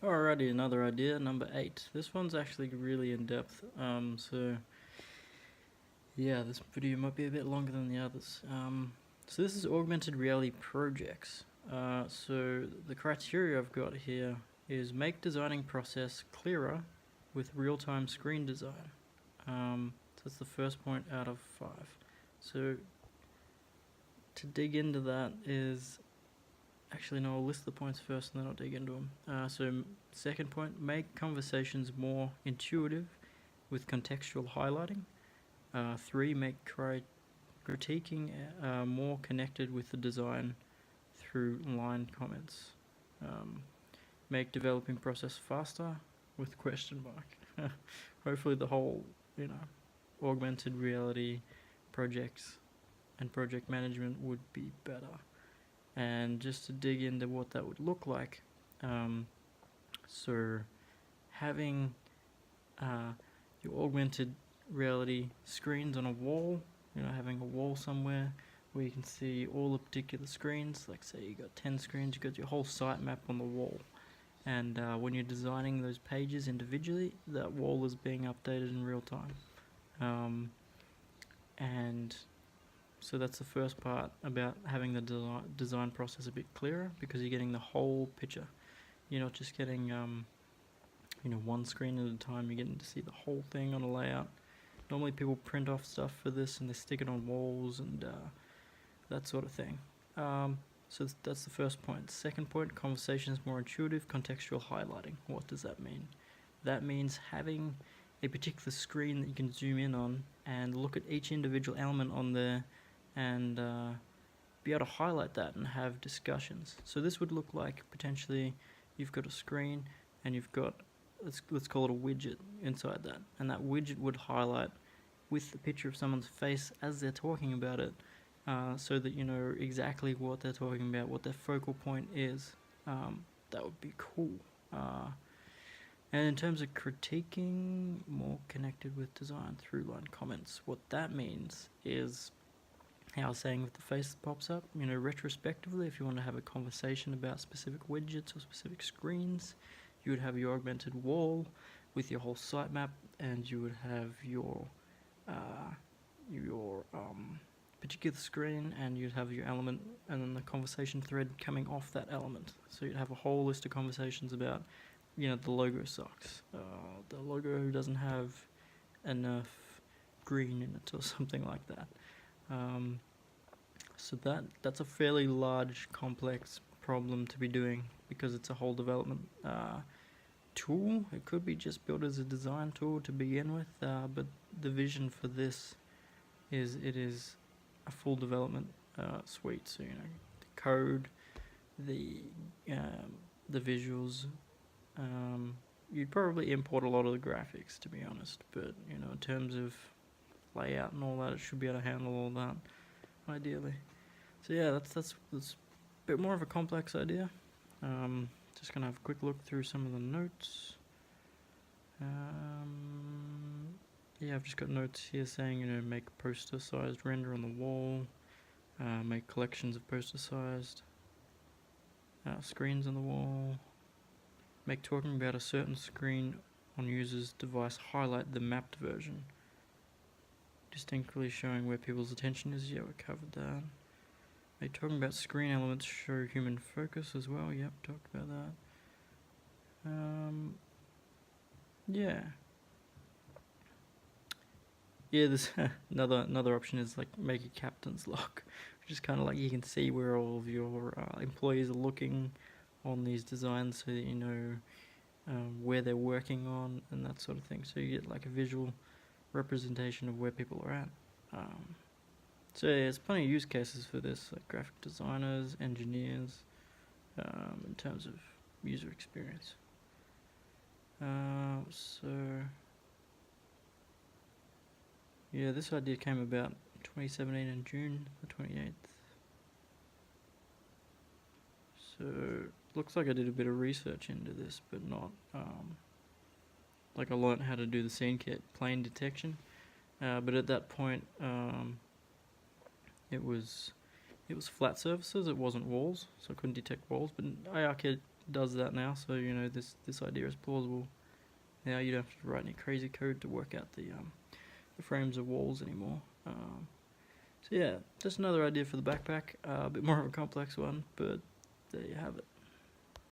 Alrighty, another idea, number 8. This one's actually really in depth. So yeah, this video might be a bit longer than the others. So this is augmented reality projects. So the criteria I've got here is make designing process clearer with real-time screen design. So that's the first point out of 5. So to dig into that is actually, no, I'll list the points first and then I'll dig into them. So second point, make conversations more intuitive with contextual highlighting. 3, make critiquing more connected with the design through line comments. Make developing process faster with question mark. Hopefully the whole, augmented reality projects and project management would be better. And just to dig into what that would look like, so having your augmented reality screens on a wall, having a wall somewhere where you can see all the particular screens, like say you got 10 screens, you got your whole site map on the wall. And when you're designing those pages individually, that wall is being updated in real time. And so that's the first part about having the design process a bit clearer, because you're getting the whole picture. You're not just getting one screen at a time. You're getting to see the whole thing on a layout. Normally people print off stuff for this and they stick it on walls and that sort of thing. So that's the first point. Second point, conversation is more intuitive, contextual highlighting. What does that mean? That means having a particular screen that you can zoom in on and look at each individual element on there and be able to highlight that and have discussions. So this would look like potentially you've got a screen and you've got, let's call it a widget inside that, and that widget would highlight with the picture of someone's face as they're talking about it, so that you know exactly what they're talking about, what their focal point is. That would be cool. And in terms of critiquing, more connected with design through line comments, what that means is, how I was saying with the face that pops up, retrospectively, if you want to have a conversation about specific widgets or specific screens, you would have your augmented wall with your whole sitemap, and you would have your particular screen, and you'd have your element, and then the conversation thread coming off that element. So you'd have a whole list of conversations about, the logo sucks. The logo doesn't have enough green in it, or something like that. So that's a fairly large, complex problem to be doing, because it's a whole development tool. It could be just built as a design tool to begin with, but the vision for this is it is a full development suite. So the code, the visuals. You'd probably import a lot of the graphics, to be honest, but in terms of layout and all that, it should be able to handle all that ideally. So yeah, that's a bit more of a complex idea. Just gonna have a quick look through some of the notes. Yeah, I've just got notes here saying, make poster-sized render on the wall, make collections of poster-sized screens on the wall, make talking about a certain screen on user's device highlight the mapped version, distinctly showing where people's attention is. Yeah, we covered that. Make talking about screen elements show human focus as well. Yep, talked about that. Yeah. Yeah, there's another option is like make a captain's lock, which is kind of like you can see where all of your employees are looking on these designs, so that you know where they're working on and that sort of thing. So you get like a visual representation of where people are at. So yeah, there's plenty of use cases for this, like graphic designers, engineers, in terms of user experience. So yeah, this idea came about 2017 in June the 28th. So looks like I did a bit of research into this, but not like I learned how to do the scene kit plane detection, but at that point it was flat surfaces, it wasn't walls, so I couldn't detect walls. But AR kit does that now, so you know this idea is plausible. Now you don't have to write any crazy code to work out the frames of walls anymore. So yeah, just another idea for the backpack. A bit more of a complex one, but there you have it.